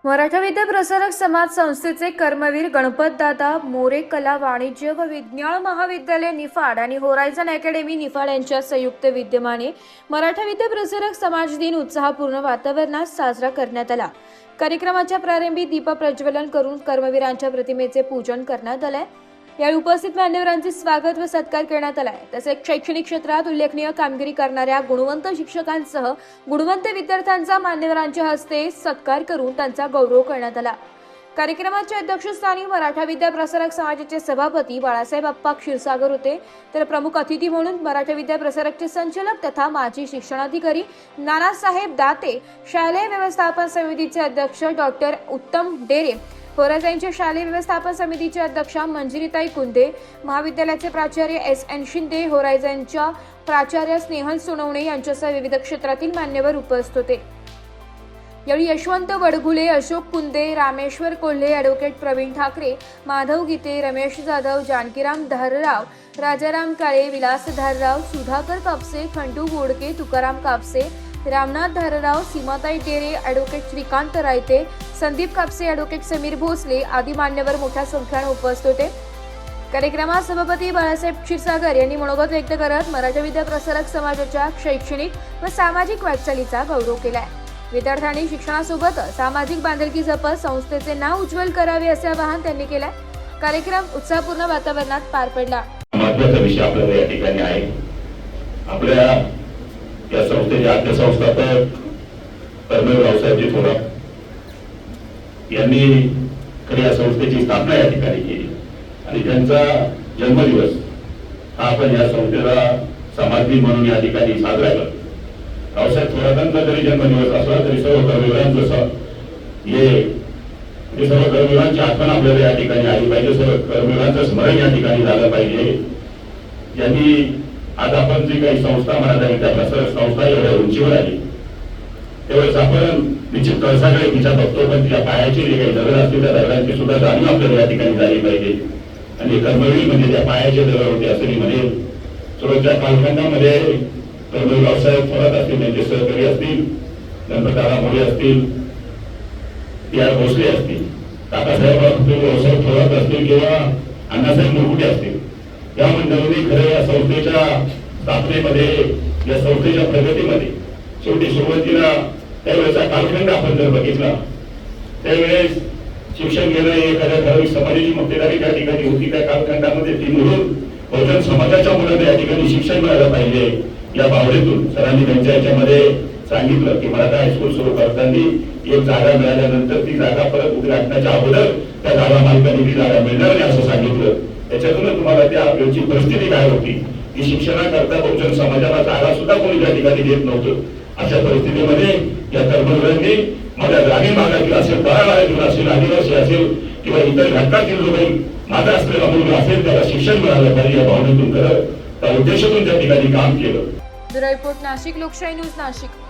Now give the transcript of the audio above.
मराठा विद्या प्रसारक समाज संस्थेचे कर्मवीर गणपतदादा मोरे कला वाणिज्य व विज्ञान महाविद्यालय निफाड आणि होरायझन अकॅडमी निफाड यांच्या संयुक्त विद्यमाने मराठा विद्या प्रसारक समाज दिन उत्साहपूर्ण वातावरणात साजरा करण्यात आला। कार्यक्रमाच्या प्रारंभी दीप प्रज्वलन करून कर्मवीरांच्या प्रतिमेचे पूजन करण्यात आले। यावेळी उपस्थित मान्यवरांचे स्वागत व सत्कार करण्यात आला। तसेच शैक्षणिक क्षेत्रात उल्लेखनीय कामगिरी करणाऱ्या गुणवंत शिक्षकांसह गुणवंत विद्यार्थ्यांचा मान्यवरांच्या हस्ते सत्कार करून त्यांचा गौरव करण्यात आला। कार्यक्रमाच्या अध्यक्षस्थानी मराठा विद्या प्रसारक समाजाचे सभापती बाळासाहेब अप्पा क्षीरसागर होते, तर प्रमुख अतिथी म्हणून मराठा विद्या प्रसारकचे संचालक तथा माजी शिक्षणाधिकारी नानासाहेब दाते, शालेय व्यवस्थापन समितीचे अध्यक्ष डॉक्टर उत्तम डेरे, होरायझनच्या शालेय व्यवस्थापन समितीचे अध्यक्ष मंजिरीताई कुंदे, महाविद्यालयाचे प्राचार्य एस.एन. शिंदे, होरायझनच्या प्राचार्य स्नेहल सोनवणे यांच्यासह विविध क्षेत्रातील मान्यवर उपस्थित होते। यावेळी यशवंत वडघुले, अशोक कुंदे, रामेश्वर कोल्हे, ॲडव्होकेट प्रवीण ठाकरे, माधव गीते, रमेश जाधव, जानकीराम धारराव, राजाराम काळे, विलास धारराव, सुधाकर कापसे, खंडू गोडके, तुकाराम कापसे, रामनाथ धारराव, सीमाताई डेरे, ॲडव्होकेट श्रीकांत रायते, संदीप कापसे, ॲडव्होकेट समीर भोसले आदी मान्यवर मोठ्या संख्येने उपस्थित होते। कार्यक्रमात सभापती बाळासाहेब क्षीरसागर यांनी मनोगत व्यक्त करत मराठा विद्या प्रसारक समाजाच्या शैक्षणिक व सामाजिक वाटचालीचा गौरव केलाय। विद्यार्थ्यांनी शिक्षणासोबत सामाजिक बांधिलकी जपत संस्थेचे नाव उज्ज्वल करावे असे आवाहन त्यांनी केले। कार्यक्रम उत्साहपूर्ण वातावरणात पार पडला। महत्त्वाचा विषय आपल्याला या ठिकाणी आहे। आपल्या या संस्थेचे आद्य संस्थापक कर्मवीर रावसाहेबजी थोरात यांनी खरी या संस्थेची स्थापना या ठिकाणी केली आणि त्यांचा जन्मदिवस हा आपण या संस्थेला समाज दिन म्हणून या ठिकाणी साजरा करतो। रावसाहेब थोरातांचा जरी जन्मदिवस असला तरी सर्व कर्मवीरांचं सर्व कर्मवीरांची आठवण आपल्याला या ठिकाणी आली पाहिजे, सर्व कर्मवीरांचं स्मरण या ठिकाणी झालं पाहिजे। ज्यांनी आज आपण जी काही संस्था मराठा विद्या प्रसारक संस्था एवढ्या उंचीवर आली त्यावेळेस आपण निश्चित कळसाकडे तिच्या बघतो, पण तिच्या पायाचे जे काही दगड असतील त्या दगडांची सुद्धा जाणीव आपल्याला या ठिकाणी झाली पाहिजे। आणि कर्मवीर म्हणजे त्या पायाचे दगड होते असं मी म्हणेन। सुरुवातीच्या कालखंडामध्ये कर्मवीर रावसाहेब थोरात असतील, त्यांचे सहकारी असतील, गणपतदादा मोरे असतील, पी.आर. भोसले असतील, काकासाहेब थोरात असतील किंवा अण्णासाहेब मुरगुटे असतील, या मंडळींनी खरं या संस्थेच्या स्थापनेमध्ये, या संस्थेच्या प्रगतीमध्ये शेवटी सुरुवातीला त्यावेळेचा कालखंड आपण जर बघितला त्यावेळेस शिक्षण घेणं एखाद्या ठराविक समाजाची मक्तेदारी त्या ठिकाणी होती। त्या कालखंडामध्ये ती मुलं बहुजन समाजाच्या मुलांना या ठिकाणी शिक्षण मिळालं पाहिजे या भावनेतून सरांनी त्यांच्या याच्यामध्ये सांगितलं की मराठा हायस्कूल सुरू करताना एक जागा मिळाल्यानंतर ती जागा परत उद्घाटनाच्या अगोदर त्या जागा मालकांनी ती जागा मिळणार नाही असं सांगितलं। त्याच्यातूनच तुम्हाला त्या वेळची परिस्थिती काय होती की शिक्षणाकरता बहुजन समाजाला जागा सुद्धा कोणी त्या ठिकाणी देत नव्हतं। अशा परिस्थितीमध्ये या कर्मवीरांनी माझ्या ग्रामीण भागातील असेल, तळागाळातील असेल, आदिवासी असेल किंवा इतर घटकातील जो काही माझा असलेला मुलगा असेल त्याला शिक्षण मिळालं पाहिजे या भावनेतून त्या उद्देशातून त्या ठिकाणी काम केलं। ब्युरो रिपोर्ट, नाशिक लोकशाही न्यूज, नाशिक।